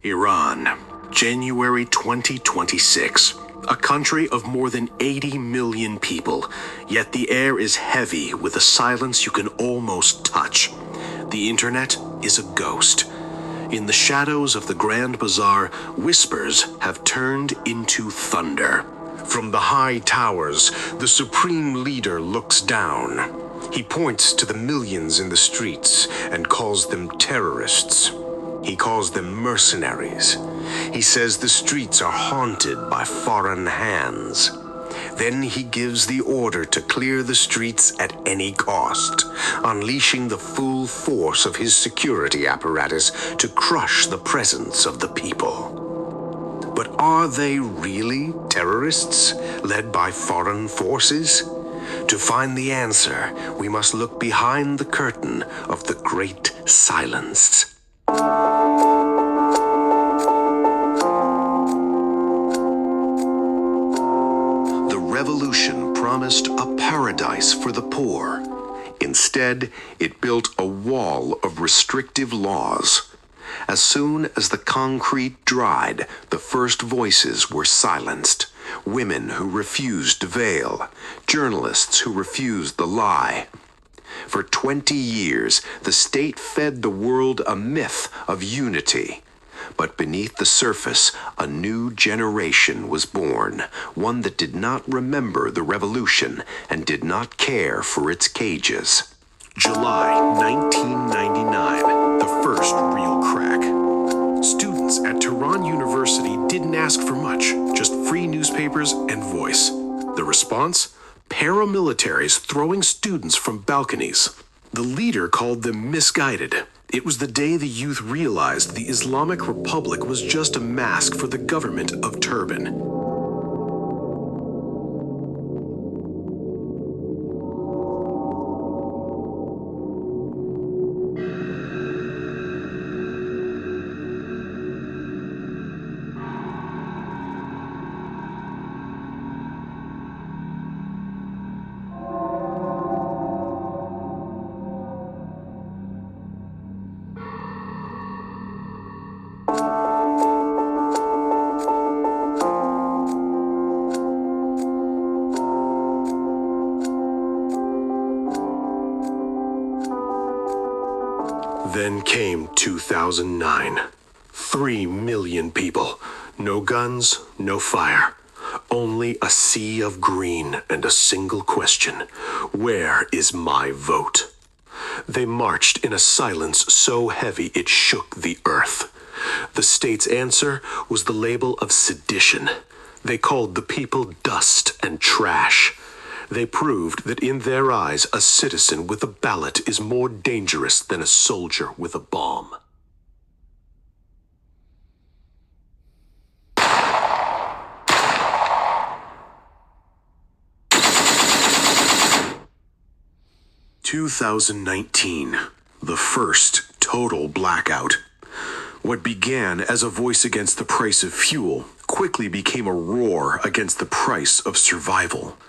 Iran, January 2026. A country of more than 80 million people, yet the air is heavy with a silence you can almost touch. The internet is a ghost. In the shadows of the Grand Bazaar, whispers have turned into thunder. From the high towers, the supreme leader looks down. He points to the millions in the streets and calls them terrorists. He calls them mercenaries. He says the streets are haunted by foreign hands. Then he gives the order to clear the streets at any cost, unleashing the full force of his security apparatus to crush the presence of the people. But are they really terrorists, led by foreign forces? To find the answer, we must look behind the curtain of the Great Silence. The revolution promised a paradise for the poor. Instead, it built a wall of restrictive laws. As soon as the concrete dried, the first voices were silenced. Women who refused to veil, journalists who refused the lie. For 20 years, the state fed the world a myth of unity. But beneath the surface, a new generation was born, one that did not remember the revolution and did not care for its cages. July 1999, the first real crack. Students at Tehran University didn't ask for much, just free newspapers and voice. The response? Paramilitaries throwing students from balconies. The leader called them misguided. It was the day the youth realized the Islamic Republic was just a mask for the government of Turban. Then came 2009. 3 million people. No guns, no fire. Only a sea of green and a single question. Where is my vote? They marched in a silence so heavy it shook the earth. The state's answer was the label of sedition. They called the people dust and trash. They proved that in their eyes, a citizen with a ballot is more dangerous than a soldier with a bomb. "2019, the first total blackout. What began as a voice against the price of fuel quickly became a roar against the price of survival.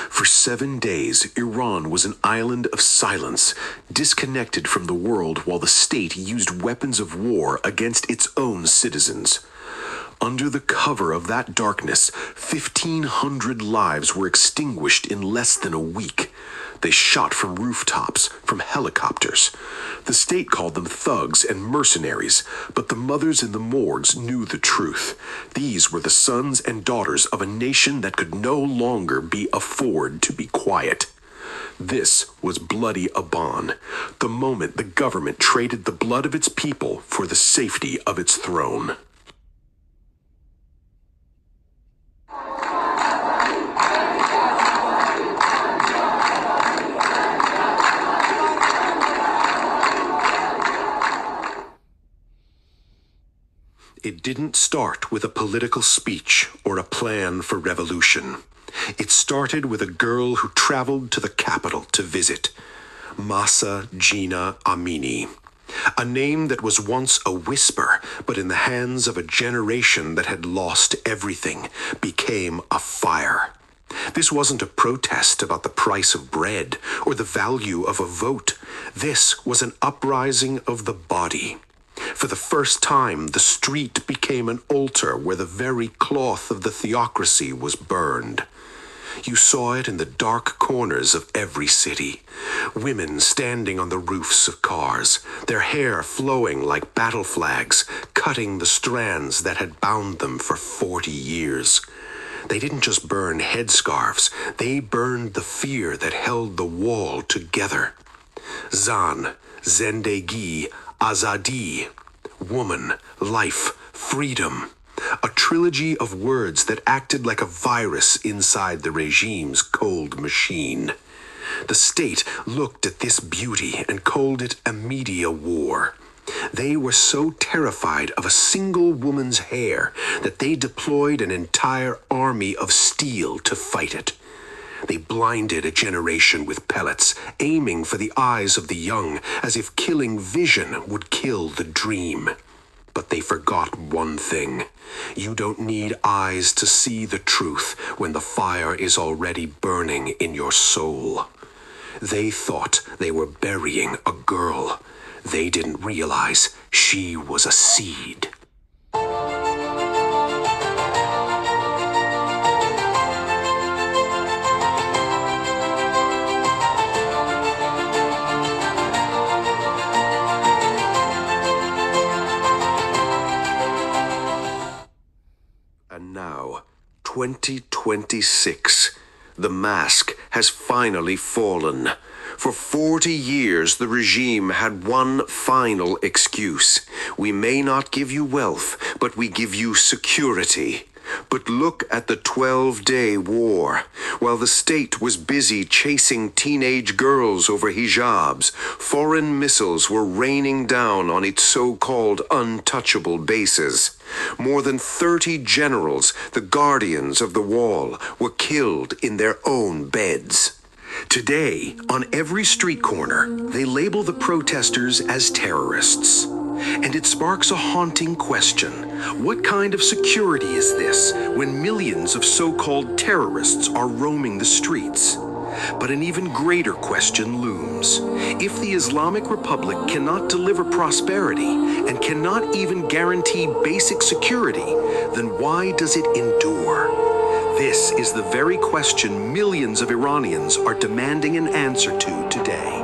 For 7 days, Iran was an island of silence, disconnected from the world while the state used weapons of war against its own citizens. Under the cover of that darkness, 1,500 lives were extinguished in less than a week. They shot from rooftops, from helicopters. The state called them thugs and mercenaries, but the mothers in the morgues knew the truth. These were the sons and daughters of a nation that could no longer be afforded to be quiet. This was bloody Aban, the moment the government traded the blood of its people for the safety of its throne. It didn't start with a political speech or a plan for revolution. It started with a girl who traveled to the capital to visit, Mahsa Jina Amini. A name that was once a whisper, but in the hands of a generation that had lost everything, became a fire. This wasn't a protest about the price of bread or the value of a vote. This was an uprising of the body. For the first time, the street became an altar where the very cloth of the theocracy was burned. You saw it in the dark corners of every city. Women standing on the roofs of cars, their hair flowing like battle flags, cutting the strands that had bound them for 40 years. They didn't just burn headscarves, they burned the fear that held the wall together. Zan, Zendegi, Azadi, woman, life, freedom. A trilogy of words that acted like a virus inside the regime's cold machine. The state looked at this beauty and called it a media war. They were so terrified of a single woman's hair that they deployed an entire army of steel to fight it. They blinded a generation with pellets, aiming for the eyes of the young, as if killing vision would kill the dream. But they forgot one thing. You don't need eyes to see the truth when the fire is already burning in your soul. They thought they were burying a girl. They didn't realize she was a seed. And now, 2026, the mask has finally fallen. For 40 years, the regime had one final excuse. We may not give you wealth, but we give you security. But look at the 12-day war. While the state was busy chasing teenage girls over hijabs, foreign missiles were raining down on its so-called untouchable bases. More than 30 generals, the guardians of the wall, were killed in their own beds. Today, on every street corner, they label the protesters as terrorists. And it sparks a haunting question. What kind of security is this when millions of so-called terrorists are roaming the streets? But an even greater question looms. If the Islamic Republic cannot deliver prosperity and cannot even guarantee basic security, then why does it endure? This is the very question millions of Iranians are demanding an answer to today.